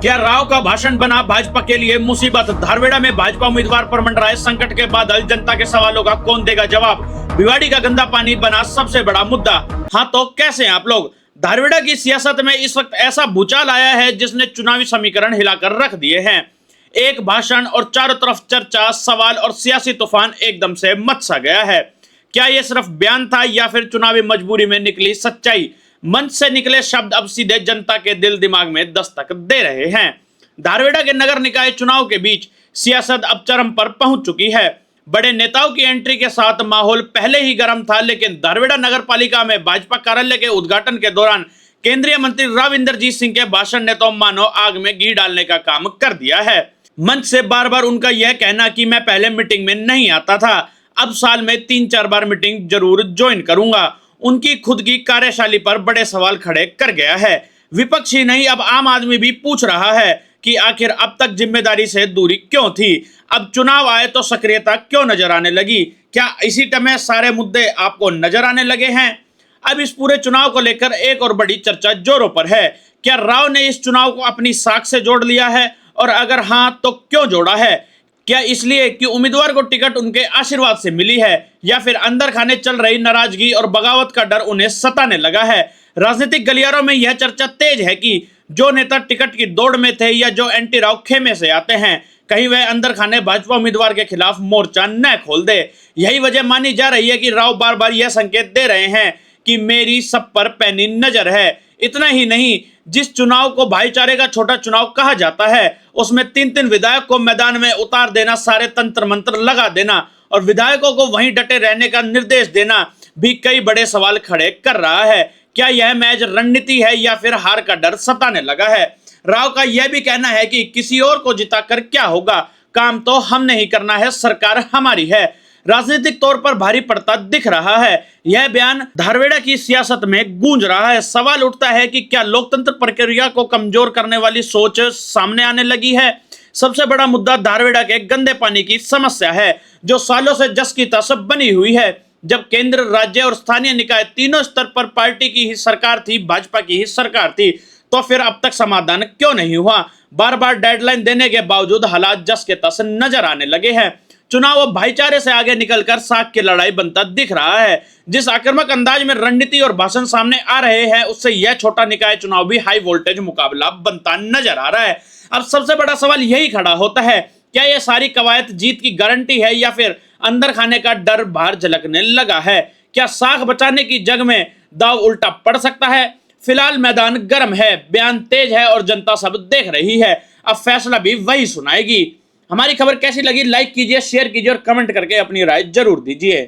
क्या राव का भाषण बना भाजपा के लिए मुसीबत? धारवेड़ा में भाजपा उम्मीदवार पर मंडराए संकट के बादल। जनता के सवालों का कौन देगा जवाब? भिवाड़ी का गंदा पानी बना सबसे बड़ा मुद्दा। हाँ तो कैसे हैं आप लोग? धारवेड़ा की सियासत में इस वक्त ऐसा भूचाल आया है जिसने चुनावी समीकरण हिलाकर रख दिए हैं। एक भाषण और चारों तरफ चर्चा, सवाल और सियासी तूफान एकदम से मच सा गया है। क्या यह सिर्फ बयान था या फिर चुनावी मजबूरी में निकली सच्चाई? मंच से निकले शब्द अब सीधे जनता के दिल दिमाग में दस्तक दे रहे हैं। धारवेड़ा के नगर निकाय चुनाव के बीच सियासत अब चरम पर पहुंच चुकी है। बड़े नेताओं की एंट्री के साथ माहौल पहले ही गर्म था, लेकिन धारवेड़ा नगर पालिका में भाजपा कार्यालय के उद्घाटन के दौरान केंद्रीय मंत्री राव इंद्रजीत सिंह के भाषण ने तो मानो आग में घी डालने का काम कर दिया है। मंच से बार बार उनका यह कहना कि मैं पहले मीटिंग में नहीं आता था, अब साल में 3-4 बार मीटिंग जरूर ज्वाइन करूंगा, उनकी खुद की कार्यशैली पर बड़े सवाल खड़े कर गया है। विपक्ष ही नहीं, अब आम आदमी भी पूछ रहा है कि आखिर अब तक जिम्मेदारी से दूरी क्यों थी? अब चुनाव आए तो सक्रियता क्यों नजर आने लगी? क्या इसी समय सारे मुद्दे आपको नजर आने लगे हैं? अब इस पूरे चुनाव को लेकर एक और बड़ी चर्चा जोरों पर है। क्या राव ने इस चुनाव को अपनी साख से जोड़ लिया है, और अगर हाँ तो क्यों जोड़ा है? क्या इसलिए कि उम्मीदवार को टिकट उनके आशीर्वाद से मिली है, या फिर अंदर खाने चल रही नाराजगी और बगावत का डर उन्हें सताने लगा है? राजनीतिक गलियारों में यह चर्चा तेज है कि जो नेता टिकट की दौड़ में थे या जो एंटी राव खेमे से आते हैं, कहीं वह अंदर खाने भाजपा उम्मीदवार के खिलाफ मोर्चा न खोल दे। यही वजह मानी जा रही है कि राव बार बार यह संकेत दे रहे हैं कि मेरी सब पर पैनी नजर है। इतना ही नहीं, जिस चुनाव को भाईचारे का छोटा चुनाव कहा जाता है, उसमें 3-3 विधायक को मैदान में उतार देना, सारे तंत्र मंत्र लगा देना और विधायकों को वहीं डटे रहने का निर्देश देना भी कई बड़े सवाल खड़े कर रहा है। क्या यह मैच रणनीति है या फिर हार का डर सताने लगा है? राव का यह भी कहना है कि किसी और को जिताकर क्या होगा, काम तो हमने ही करना है, सरकार हमारी है। राजनीतिक तौर पर भारी पड़ता दिख रहा है। यह बयान धारवेड़ा की सियासत में गूंज रहा है। सवाल उठता है कि क्या लोकतंत्र प्रक्रिया को कमजोर करने वाली सोच सामने आने लगी है? सबसे बड़ा मुद्दा धारवेड़ा के गंदे पानी की समस्या है, जो सालों से जस की तस बनी हुई है। जब केंद्र, राज्य और स्थानीय निकाय तीनों स्तर पर पार्टी की ही सरकार थी, भाजपा की ही सरकार थी, तो फिर अब तक समाधान क्यों नहीं हुआ? बार बार डेडलाइन देने के बावजूद हालात जस के तस नजर आने लगे हैं। चुनाव अब भाईचारे से आगे निकलकर साख की लड़ाई बनता दिख रहा है। जिस आक्रामक अंदाज में रणनीति और भाषण सामने आ रहे हैं, उससे यह छोटा निकाय चुनाव भी हाई वोल्टेज मुकाबला बनता नजर आ रहा है। अब सबसे बड़ा सवाल यही खड़ा होता है, क्या यह सारी कवायद जीत की गारंटी है या फिर अंदर खाने का डर बाहर झलकने लगा है? क्या साख बचाने की जंग में दाव उल्टा पड़ सकता है? फिलहाल मैदान गर्म है, बयान तेज है और जनता सब देख रही है। अब फैसला भी वही सुनाएगी। हमारी खबर कैसी लगी? लाइक कीजिए, शेयर कीजिए और कमेंट करके अपनी राय जरूर दीजिए।